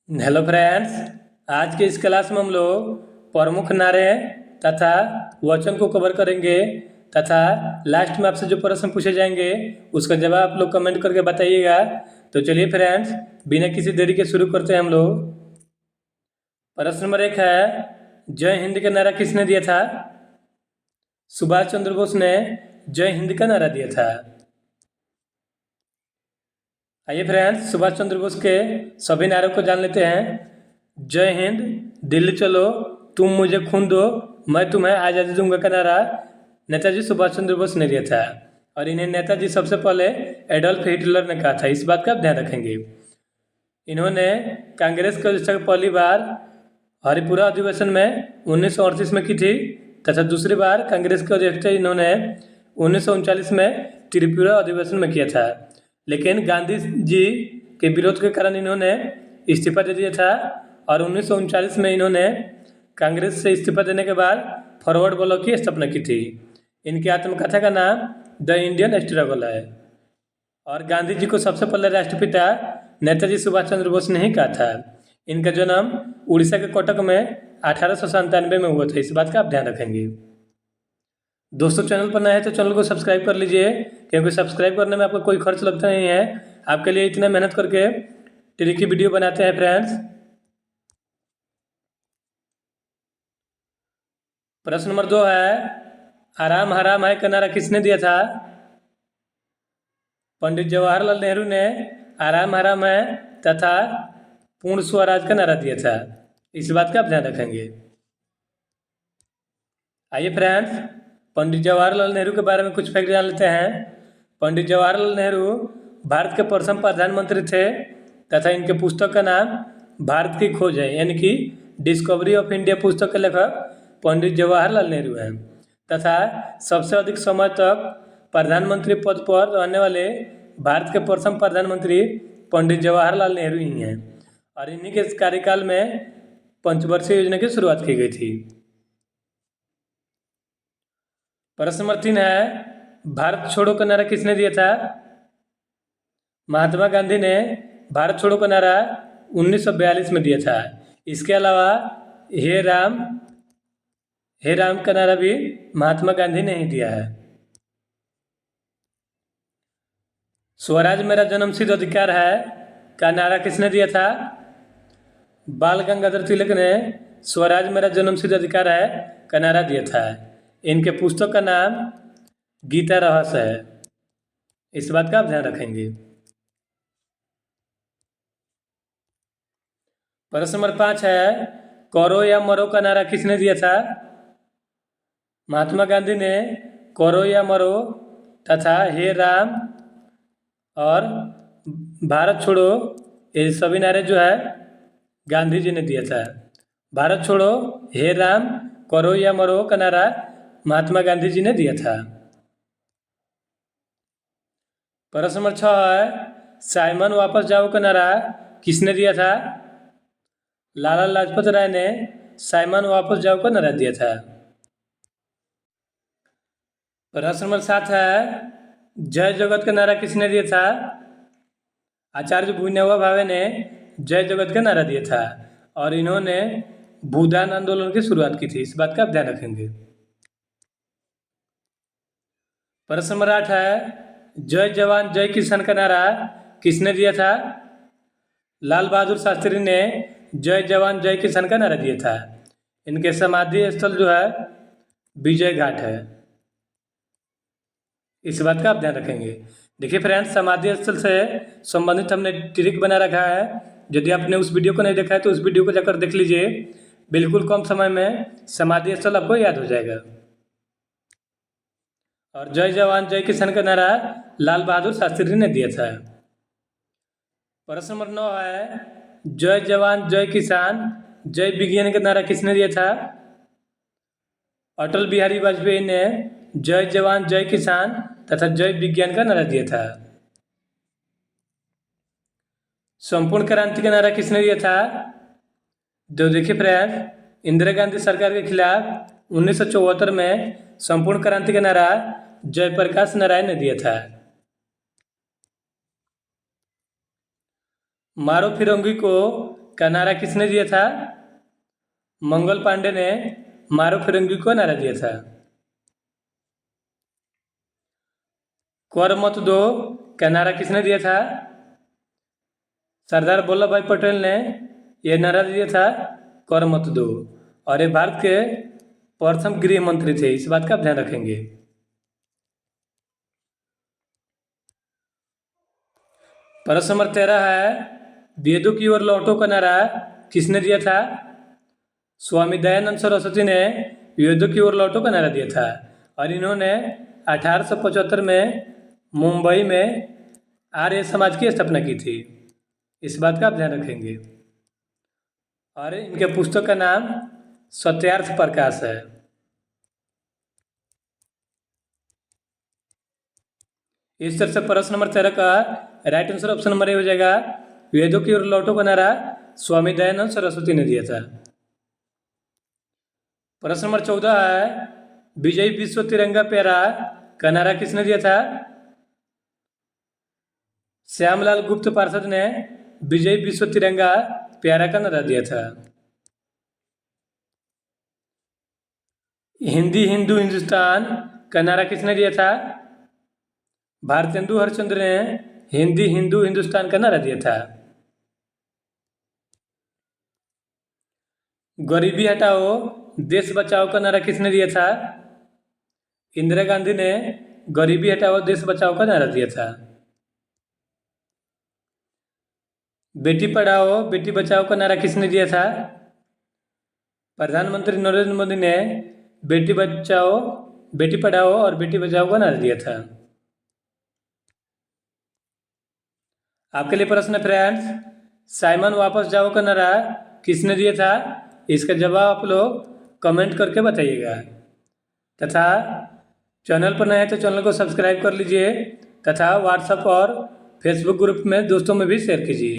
Hello friends. आज के इस क्लास में हम लोग प्रमुख नारे तथा वचन को कवर करेंगे तथा लास्ट में आपसे जो प्रश्न पूछे जाएंगे उसका जवाब आप लोग कमेंट करके बताइएगा। तो चलिए फ्रेंड्स, बिना किसी देरी के शुरू करते हैं हम लोग। प्रश्न नंबर 1 है, जय हिंद का नारा किसने दिया था? सुभाष चंद्र बोस ने जय हिंद का नारा दिया था। आइए फ्रेंड्स, सुभाष चंद्र बोस के सभी नारों को जान लेते हैं। जय हिंद, दिल्ली चलो, तुम मुझे खून दो, मैं तुम्हें आज़ादी दूंगा का नारा नेताजी सुभाष चंद्र बोस ने दिया था। और इन्हें नेताजी सबसे पहले एडोल्फ हिटलर ने कहा था, इस बात का आप ध्यान रखेंगे। इन्होंने कांग्रेस की अध्यक्षता पहली बार हरिपुरा अधिवेशन में 1938 में की थी तथा दूसरी बार कांग्रेस के अध्यक्ष इन्होंने 1939 में त्रिपुरा अधिवेशन में किया था। लेकिन गांधी जी के विरोध के कारण इन्होंने इस्तीफा दे दिया था और 1939 में इन्होंने कांग्रेस से इस्तीफा देने के बाद फॉरवर्ड ब्लॉक की स्थापना की थी। इनकी आत्मकथा का नाम द इंडियन स्ट्रगल है। और गांधी जी को सबसे पहले राष्ट्रपिता नेताजी सुभाष चंद्र बोस ने ही कहा था। इनका जन्म उड़ीसा के कटक में 1897 में हुआ था, इस बात का आप ध्यान रखेंगे। दोस्तों, चैनल पर नए हैं तो चैनल को सब्सक्राइब कर लीजिए, क्योंकि सब्सक्राइब करने में आपका कोई खर्च लगता नहीं है। आपके लिए इतना मेहनत करके ट्रिक की वीडियो बनाते हैं फ्रेंड्स। प्रश्न नंबर 2 है, आराम हराम है का नारा किसने दिया था? पंडित जवाहरलाल नेहरू ने आराम हराम है तथा पूर्ण स्वराज का नारा दिया था, इस बात का आप ध्यान रखेंगे। आइए फ्रेंड्स, पंडित जवाहरलाल नेहरू के बारे में कुछ फैक्ट जान लेते हैं। पंडित जवाहरलाल नेहरू भारत के प्रथम प्रधानमंत्री थे तथा इनके पुस्तक का नाम भारत की खोज है, यानी कि डिस्कवरी ऑफ इंडिया पुस्तक के लेखक पंडित जवाहरलाल नेहरू हैं तथा सबसे अधिक समय तक प्रधानमंत्री पद पर रहने वाले भारत के प्रथम प्रधानमंत्री पंडित जवाहरलाल नेहरू ही हैं। और इन्हीं के कार्यकाल में पंचवर्षीय योजना की शुरुआत की गई थी। प्रश्न नंबर 3 है, भारत छोड़ो का नारा किसने दिया था? महात्मा गांधी ने भारत छोड़ो का नारा 1942 में दिया था। इसके अलावा हे राम का नारा भी महात्मा गांधी ने ही दिया है। स्वराज मेरा जन्मसिद्ध अधिकार है का नारा किसने दिया था? बाल गंगाधर तिलक ने स्वराज मेरा जन्मसिद्ध अधिकार है का नारा दिया था। इनके पुस्तक का नाम गीता रहस्य है, इस बात का आप ध्यान रखेंगे। प्रश्न नंबर 5 है, करो या मरो का नारा किसने दिया था? महात्मा गांधी ने करो या मरो तथा हे राम और भारत छोड़ो, ये सभी नारे जो है गांधी जी ने दिया था। भारत छोड़ो, हे राम, करो या मरो का नारा महात्मा गांधी जी ने दिया था। प्रश्न नंबर 6 है, साइमन वापस जाओ का नारा किसने दिया था? लाला लाजपत राय ने साइमन वापस जाओ का नारा दिया था। प्रश्न नंबर 7 है, जय जगत का नारा किसने दिया था? आचार्य विनोबा भावे ने जय जगत का नारा दिया था और इन्होंने भूदान आंदोलन की शुरुआत की थी, इस बात का आप ध्यान रखेंगे। प्रश्न नंबर 8 है, जय जवान जय किसान का नारा किसने दिया था? लाल बहादुर शास्त्री ने जय जवान जय किसान का नारा दिया था। इनके समाधि स्थल जो है विजय घाट है, इस बात का आप ध्यान रखेंगे। देखिए फ्रेंड्स, समाधि स्थल से संबंधित हमने ट्रिक बना रखा है। यदि आपने उस वीडियो को नहीं देखा है तो उस वीडियो को जाकर देख लीजिए, बिल्कुल कम समय में समाधि स्थल आपको याद हो जाएगा। और जय जवान जय किसान का नारा लाल बहादुर शास्त्री ने दिया था। प्रश्न नंबर 9 है, जय जवान जय किसान जय विज्ञान का नारा किसने दिया था? अटल बिहारी वाजपेयी ने जय जवान जय किसान तथा जय विज्ञान का नारा दिया था। संपूर्ण क्रांति का नारा किसने दिया था? जो देखिए फ्रेंड, इंदिरा गांधी सरकार के खिलाफ 1974 में संपूर्ण क्रांति का नारा जयप्रकाश नारायण ने दिया था। मारो फिरंगी को का नारा किसने दिया था? मंगल पांडे ने मारो फिरंगी को नारा दिया था। कर मत दो का नारा किसने दिया था? सरदार वल्लभ भाई पटेल ने यह नारा दिया था, कर मत दो। और ये भारत के प्रथम गृह मंत्री थे, इस बात का आप ध्यान रखेंगे। प्रश्न नंबर 13 है, वेदों की ओर लौटो का नारा किसने दिया था? स्वामी दयानंद सरस्वती ने वेदों की ओर लौटो का नारा दिया था। और इन्होंने 1875 में मुंबई में आर्य समाज की स्थापना की थी, इस बात का आप ध्यान रखेंगे। और इनके पुस्तक का नाम सत्यार्थ प्रकाश है। इस तरह से प्रश्न नंबर 13 का right answer option number A हो जाएगा, वेदों की ओर लौटो का नारा स्वामी दयानंद सरस्वती ने दिया था। प्रश्न नंबर 14 है, विजय विश्व तिरंगा प्यारा का नारा किसने दिया था? श्यामलाल गुप्त पार्षद ने विजय विश्व तिरंगा प्यारा का नारा दिया था। हिंदी हिंदू हिंदुस्तान का नारा किसने दिया था? भारतेंदु हरिश्चंद्र ने हिंदी हिंदू हिंदुस्तान का नारा दिया था। गरीबी हटाओ देश बचाओ का नारा किसने दिया था? इंदिरा गांधी ने गरीबी हटाओ देश बचाओ का नारा दिया था। बेटी पढ़ाओ बेटी बचाओ का नारा किसने दिया था? प्रधानमंत्री नरेंद्र मोदी ने बेटी बचाओ बेटी पढ़ाओ और बेटी बचाओ का नारा दिया था। आपके लिए प्रश्न है फ्रेंड्स, साइमन वापस जाओ का नारा किसने दिया था? इसका जवाब आप लोग कमेंट करके बताइएगा। तथा चैनल पर नए हैं तो चैनल को सब्सक्राइब कर लीजिए तथा व्हाट्सएप और फेसबुक ग्रुप में दोस्तों में भी शेयर कीजिए।